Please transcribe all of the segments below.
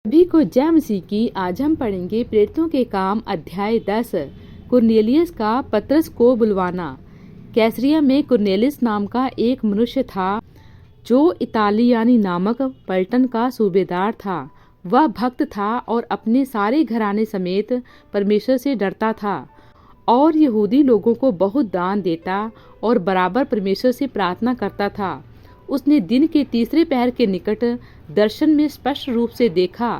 सभी को जय मसीह की। आज हम पढ़ेंगे प्रेरितों के काम अध्याय 10। कुरनेलियस का पतरस को बुलवाना। कैसरिया में कुरनेलियस नाम का एक मनुष्य था जो इतालियानी नामक पलटन का सूबेदार था। वह भक्त था और अपने सारे घराने समेत परमेश्वर से डरता था और यहूदी लोगों को बहुत दान देता और बराबर परमेश्वर से प्रार्थना करता था। उसने दिन के तीसरे पहर के निकट दर्शन में स्पष्ट रूप से देखा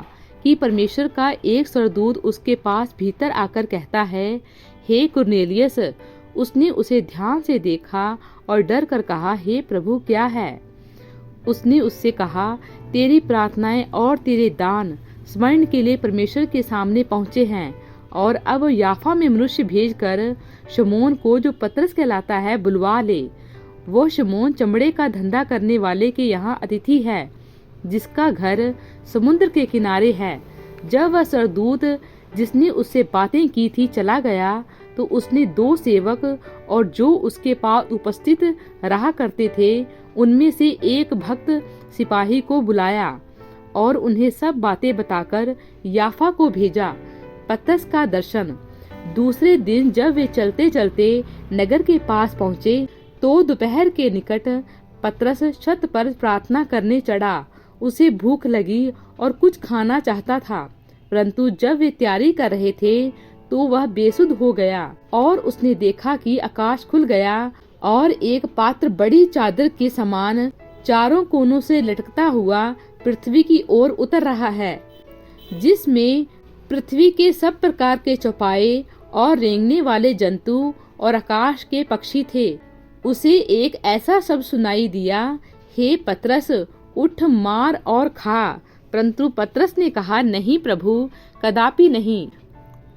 कि परमेश्वर का एक स्वर्गदूत उसके पास भीतर आकर कहता है, हे कुरनेलियस। उसने उसे ध्यान से देखा और डर कर कहा, हे प्रभु, क्या है? उसने उससे कहा, तेरी प्रार्थनाएं और तेरे दान स्मरण के लिए परमेश्वर के सामने पहुँचे हैं और अब याफा में मनुष्य भेजकर शमौन को, जो पतरस कहलाता है, बुलवा ले। वो शमौन चमड़े का धंधा करने वाले के यहाँ अतिथि है, जिसका घर समुद्र के किनारे है। जब वह स्वर्गदूत जिसने उससे बातें की थी चला गया, तो उसने दो सेवक और जो उसके पास उपस्थित रहा करते थे उनमें से एक भक्त सिपाही को बुलाया और उन्हें सब बातें बताकर याफा को भेजा। पतरस का दर्शन। दूसरे दिन जब वे चलते चलते नगर के पास पहुँचे तो दोपहर के निकट पतरस छत पर प्रार्थना करने चढ़ा। उसे भूख लगी और कुछ खाना चाहता था, परंतु जब वे तैयारी कर रहे थे तो वह बेसुध हो गया और उसने देखा कि आकाश खुल गया और एक पात्र बड़ी चादर के समान चारों कोनों से लटकता हुआ पृथ्वी की ओर उतर रहा है, जिसमें पृथ्वी के सब प्रकार के चौपाए और रेंगने वाले जंतु और आकाश के पक्षी थे। उसे एक ऐसा शब्द सुनाई दिया, हे पतरस, उठ, मार और खा। परंतु पतरस ने कहा, नहीं प्रभु, कदापि नहीं,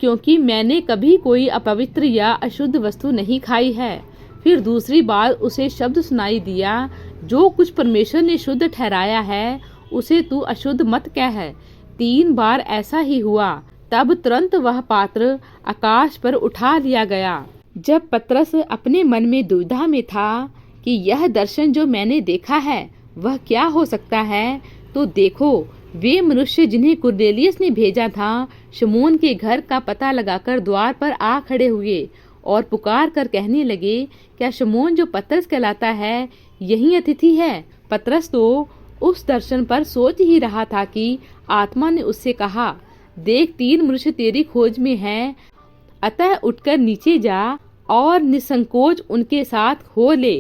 क्योंकि मैंने कभी कोई अपवित्र या अशुद्ध वस्तु नहीं खाई है। फिर दूसरी बार उसे शब्द सुनाई दिया, जो कुछ परमेश्वर ने शुद्ध ठहराया है उसे तू अशुद्ध मत कह। 3 बार ऐसा ही हुआ। तब तुरंत वह पात्र आकाश पर उठा लिया गया। जब पतरस अपने मन में दुविधा में था कि यह दर्शन जो मैंने देखा है वह क्या हो सकता है, तो देखो, वे मनुष्य जिन्हें कुरनेलियस ने भेजा था शमौन के घर का पता लगाकर द्वार पर आ खड़े हुए और पुकार कर कहने लगे, क्या शमौन जो पतरस कहलाता है यही अतिथि है? पतरस तो उस दर्शन पर सोच ही रहा था कि आत्मा ने उससे कहा, देख, 3 मनुष्य तेरी खोज में हैं, अतः उठकर नीचे जा और निसंकोच उनके साथ हो ले,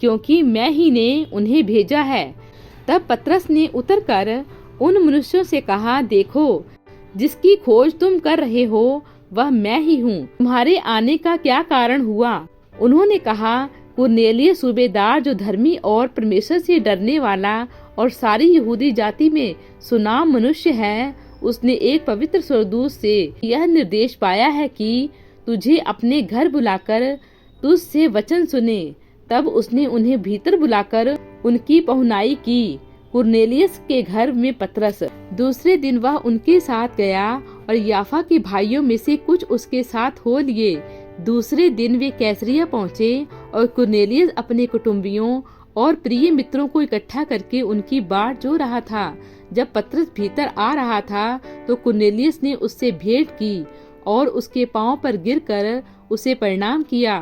क्योंकि मैं ही ने उन्हें भेजा है। तब पतरस ने उतरकर उन मनुष्यों से कहा, देखो, जिसकी खोज तुम कर रहे हो वह मैं ही हूँ। तुम्हारे आने का क्या कारण हुआ? उन्होंने कहा, कुरनेलियस सूबेदार, जो धर्मी और परमेश्वर से डरने वाला और सारी यहूदी जाति में सुनाम मनुष्य है, उसने एक पवित्र स्वर्गदूत से यह निर्देश पाया है कि तुझे अपने घर बुलाकर तुझसे वचन सुने। तब उसने उन्हें भीतर बुलाकर उनकी पहुनाई की। कुरनेलियस के घर में पतरस। दूसरे दिन वह उनके साथ गया और याफा के भाइयों में से कुछ उसके साथ हो लिए। दूसरे दिन वे कैसरिया पहुँचे और कुरनेलियस अपने कुटुंबियों और प्रिय मित्रों को इकट्ठा करके उनकी बाट जो रहा था। जब पतरस भीतर आ रहा था तो कुरनेलियस ने उससे भेंट की और उसके पांव पर गिरकर उसे प्रणाम किया,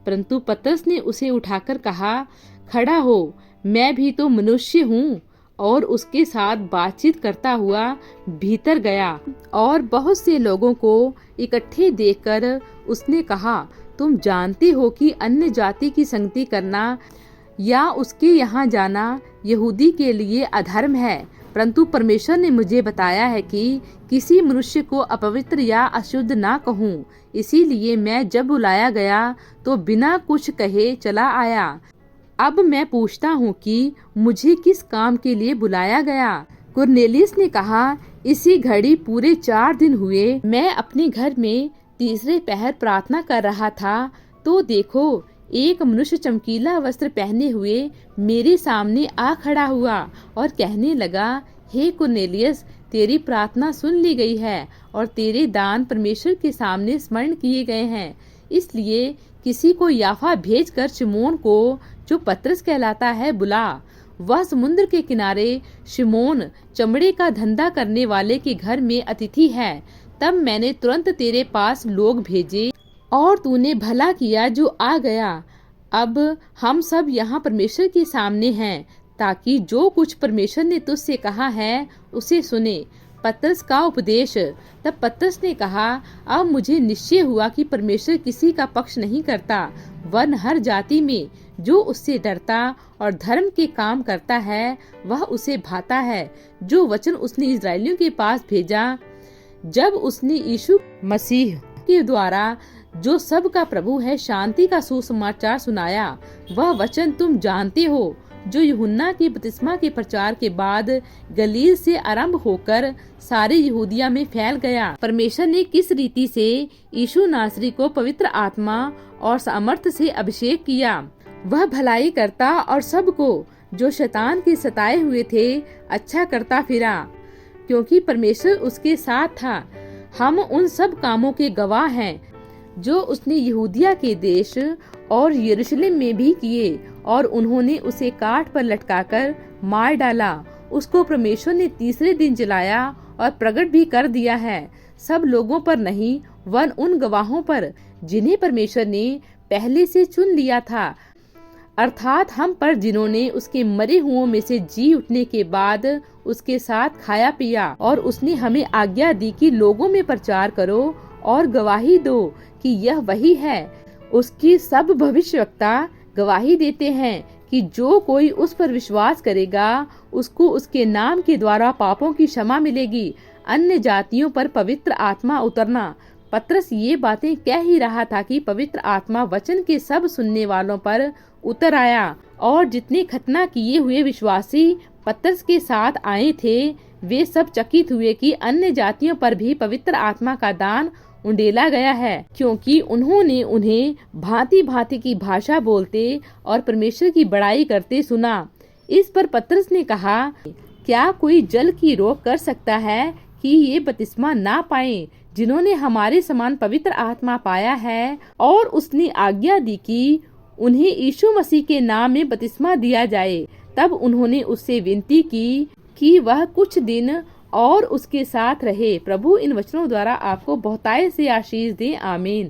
परंतु पतरस ने उसे उठाकर कहा, खड़ा हो, मैं भी तो मनुष्य हूँ। और उसके साथ बातचीत करता हुआ भीतर गया और बहुत से लोगों को इकट्ठे देखकर उसने कहा, तुम जानते हो कि अन्य जाति की संगति करना या उसके यहाँ जाना यहूदी के लिए अधर्म है, परंतु परमेश्वर ने मुझे बताया है कि किसी मनुष्य को अपवित्र या अशुद्ध ना कहूँ। इसीलिए मैं जब बुलाया गया तो बिना कुछ कहे चला आया। अब मैं पूछता हूँ कि मुझे किस काम के लिए बुलाया गया? कुरनेलियस ने कहा, इसी घड़ी पूरे 4 दिन हुए मैं अपने घर में तीसरे पहर प्रार्थना कर रहा था, तो देखो, एक मनुष्य चमकीला वस्त्र पहने हुए मेरे सामने आ खड़ा हुआ और कहने लगा, हे कुरनेलियस, तेरी प्रार्थना सुन ली गई है और तेरे दान परमेश्वर के सामने स्मरण किए गए हैं। इसलिए किसी को याफा भेजकर शमौन को, जो पतरस कहलाता है, बुला। वह समुद्र के किनारे शिमोन चमड़े का धंधा करने वाले के घर में अतिथि है। तब मैंने तुरंत तेरे पास लोग भेजे और तूने भला किया जो आ गया। अब हम सब यहाँ परमेश्वर के सामने हैं, ताकि जो कुछ परमेश्वर ने तुझसे कहा है उसे सुने। पतरस का उपदेश। तब पतरस ने कहा, अब मुझे निश्चय हुआ कि परमेश्वर किसी का पक्ष नहीं करता, वरन हर जाति में जो उससे डरता और धर्म के काम करता है वह उसे भाता है। जो वचन उसने इजरायलियों के पास भेजा जब उसने यीशु मसीह के द्वारा जो सब का प्रभु है शांति का सुसमाचार सुनाया, वह वचन तुम जानते हो, जो यूहन्ना के बपतिस्मा के प्रचार के बाद गलील से आरंभ होकर सारे यहूदिया में फैल गया। परमेश्वर ने किस रीति से यीशु नासरी को पवित्र आत्मा और सामर्थ्य से अभिषेक किया। वह भलाई करता और सबको जो शैतान के सताए हुए थे अच्छा करता फिरा, क्योंकि परमेश्वर उसके साथ था। हम उन सब कामों के गवाह हैं जो उसने यहूदिया के देश और यरूशलेम में भी किए, और उन्होंने उसे काठ पर लटकाकर मार डाला। उसको परमेश्वर ने तीसरे दिन जलाया और प्रकट भी कर दिया है, सब लोगों पर नहीं वरन उन गवाहों पर जिन्हें परमेश्वर ने पहले से चुन लिया था, अर्थात हम पर, जिन्होंने उसके मरे हुओं में से जी उठने के बाद उसके साथ खाया पिया। और उसने हमें आज्ञा दी कि लोगों में प्रचार करो और गवाही दो कि यह वही है। उसकी सब भविष्यवक्ता गवाही देते हैं कि जो कोई उस पर विश्वास करेगा उसको उसके नाम के द्वारा पापों की क्षमा मिलेगी। अन्य जातियों पर पवित्र आत्मा उतरना। पतरस ये बातें कह ही रहा था कि पवित्र आत्मा वचन के सब सुनने वालों पर उतर आया, और जितने खतना किए हुए विश्वासी पतरस के साथ आए थे वे सब चकित हुए कि अन्य जातियों पर भी पवित्र आत्मा का दान उंडेला गया है, क्योंकि उन्होंने उन्हें भांति भांति की भाषा बोलते और परमेश्वर की बड़ाई करते सुना। इस पर पतरस ने कहा, क्या कोई जल की रोक कर सकता है कि ये बपतिस्मा ना पाए जिन्होंने हमारे समान पवित्र आत्मा पाया है? और उसने आज्ञा दी कि उन्हें यीशु मसीह के नाम में बपतिस्मा दिया जाए। तब उन्होंने उससे विनती की कि वह कुछ दिन और उसके साथ रहे। प्रभु इन वचनों द्वारा आपको बहुतायत से आशीष दे। आमीन।